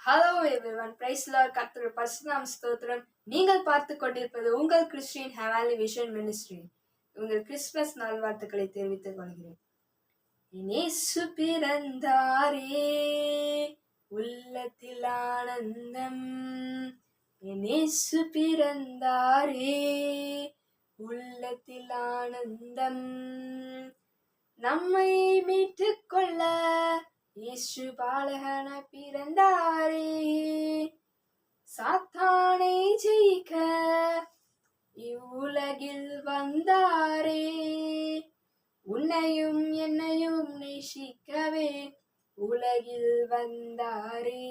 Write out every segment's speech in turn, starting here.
Hello everyone, price Lord. கர்த்தருடைய பரிசுத்த ஸ்தோத்திரம். நீங்கள் பார்த்து கொண்டிருப்பது உங்கள் கிறிஸ்டியன் ஹெவன்லி விஷன் மினிஸ்ட்ரி. உங்கள் கிறிஸ்துமஸ் நல்வாழ்த்துக்களை தெரிவித்துக் கொள்கிறேன். இயேசு பிறந்தாரே, உள்ளத்தில் ஆனந்தம். இயேசு பிறந்தாரே, உள்ளத்தில் ஆனந்தம். நம்மை மீட்டுக் கொள்ள இயேசு பாலகனாய் பிறந்தாரே, சாத்தானை ஜெயிக்க இவ்வுலகில் வந்தாரே, உன்னையும் என்னையும் நேசிக்கவே உலகில் வந்தாரே.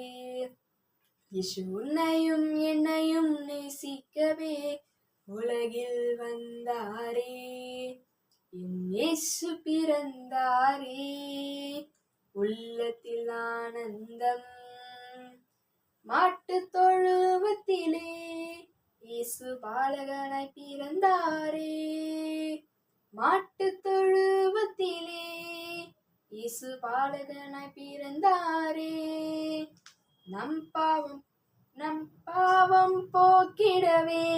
இயேசு உன்னையும் என்னையும் நேசிக்கவே உலகில் வந்தாரே. இயேசு பிறந்தாரே, உள்ளத்தில் ஆனந்தம். மாட்டு தொழுவத்திலே இயேசு பாலகனாய் பிறந்தாரே, மாட்டு தொழுவத்திலே இயேசு பாலகனாய் பிறந்தாரே. நம் பாவம் போக்கிடவே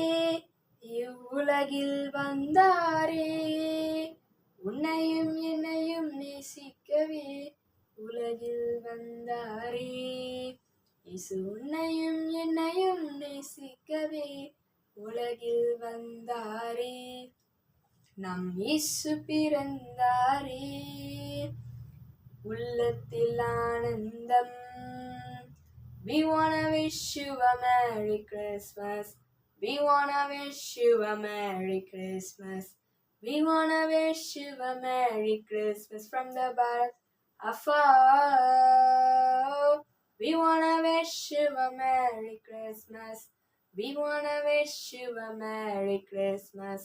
இவ்வுலகில் வந்தாரே, உன்னையும் என்னையும் நேசிக்கவே உலகில் வந்தாரே. இயேசு உன்னையும் என்னையும் நேசிக்கவே உலகில் வந்தாரே. நம் இயேசு பிறந்தாரே, உள்ளத்தில் ஆனந்தம். We wanna wish you a Merry Christmas. We wanna wish you a Merry Christmas. We wanna wish you a Merry Christmas from the bottom of our heart. We wanna wish you a Merry Christmas. We wanna wish you a Merry Christmas.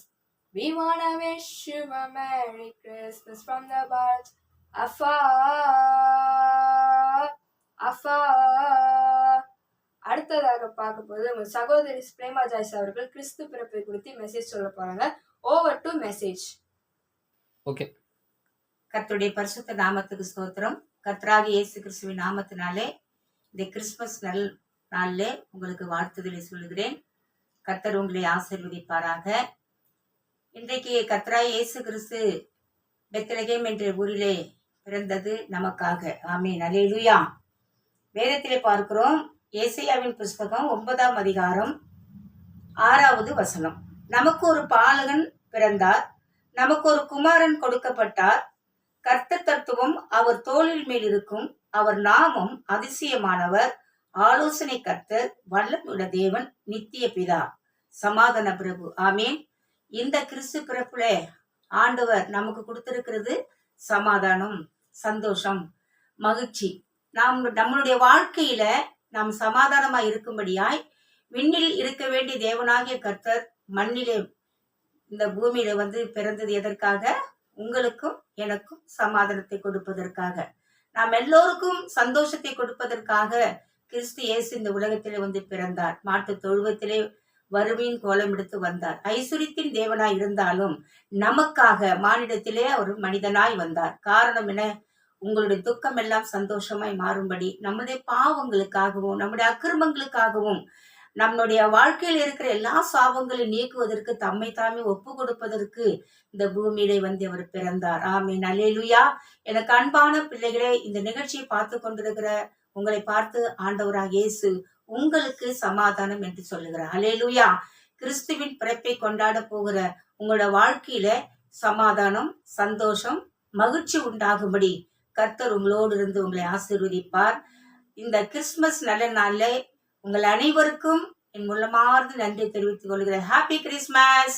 We wanna wish you a Merry Christmas from the bottom of our heart. அடுத்ததாக பார்க்க போது உங்கள் சகோதரி Prema Joyce அவர்கள் கிறிஸ்து பிறப்பை குறித்து message சொல்ல போறாங்க. Over to message. ஓகே. கர்த்தருடைய பரிசுத்த நாமத்துக்கு ஸ்தோத்திரம். கர்த்தராகிய இயேசு கிறிஸ்துவின் நாமத்தினாலே இந்த கிறிஸ்துமஸ் நாளிலே உங்களுக்கு வாழ்த்துதலை சொல்லுகிறேன். கர்த்தர் உங்களை ஆசீர்வதிப்பாராக. இன்றைக்கு கர்த்தராகிய இயேசு கிறிஸ்து பெத்லகேம் என்ற ஊரிலே பிறந்தது நமக்காக. ஆமென், அல்லேலூயா. வேதத்திலே பார்க்கிறோம், ஏசாயாவின் புஸ்தகம் 9ஆம் அதிகாரம் 6வது வசனம். நமக்கு ஒரு பாலகன் பிறந்தார், நமக்கு ஒரு குமாரன் கொடுக்கப்பட்டார், கர்த்தர் தத்துவம் அவர் தோளில் மேல் இருக்கும், அவர் நாமம் அதிசயமானவர், ஆலோசனை கர்த்தர், வல்லமையுள்ள தேவன், நித்திய பிதா, சமாதான பிரபு. ஆமேன். இந்த கிறிஸ்து பிறப்புல ஆண்டவர் நமக்கு கொடுத்திருக்கிறது சமாதானம், சந்தோஷம், மகிழ்ச்சி. நம்மளுடைய வாழ்க்கையில நாம் சமாதானமா இருக்கும்படியாய் விண்ணில் இருக்க வேண்டிய தேவனாகிய கர்த்தர் மண்ணிலே இந்த பூமியில பிறந்தது எதற்காக? உங்களுக்கும் எனக்கும் சமாதானத்தை கொடுப்பதற்காக, நாம் எல்லோருக்கும் சந்தோஷத்தை கொடுப்பதற்காக கிறிஸ்து இயேசு இந்த உலகத்திலே பிறந்தார். மாட்டு தொழுவத்திலே வறுமையின் கோலம் எடுத்து வந்தார். ஐஸ்வரியத்தின் தேவனாய் இருந்தாலும் நமக்காக மானிடத்திலே ஒரு மனிதனாய் வந்தார். காரணம் என்ன? உங்களுடைய துக்கம் எல்லாம் சந்தோஷமாய் மாறும்படி, நம்முடைய பாவங்களுக்காகவும் நம்முடைய அக்கிரமங்களுக்காகவும் நம்முடைய வாழ்க்கையில் இருக்கிற எல்லா சாபங்களையும் நீக்குவதற்கு, தம்மை தாமே ஒப்பு கொடுப்பதற்கு இந்த பூமியிலே அவர் பிறந்தார். ஆமென், அல்லேலூயா. எனக்கு அன்பான பிள்ளைகளே, இந்த நிகழ்ச்சியை பார்த்து கொண்டிருக்கிற உங்களை பார்த்து ஆண்டவராக இயேசு உங்களுக்கு சமாதானம் என்று சொல்லுகிறார். அல்லேலூயா. கிறிஸ்துவின் பிறப்பை கொண்டாட போகிற உங்களோட வாழ்க்கையில சமாதானம், சந்தோஷம், மகிழ்ச்சி உண்டாகும்படி கர்த்தர் உங்களோடு இருந்து உங்களை ஆசீர்வதிப்பார். இந்த கிறிஸ்துமஸ் நல்ல நாள்ல உங்கள் அனைவருக்கும் என் உள்ளமார்ந்த நன்றி தெரிவித்துக் கொள்கிறேன். Happy Christmas.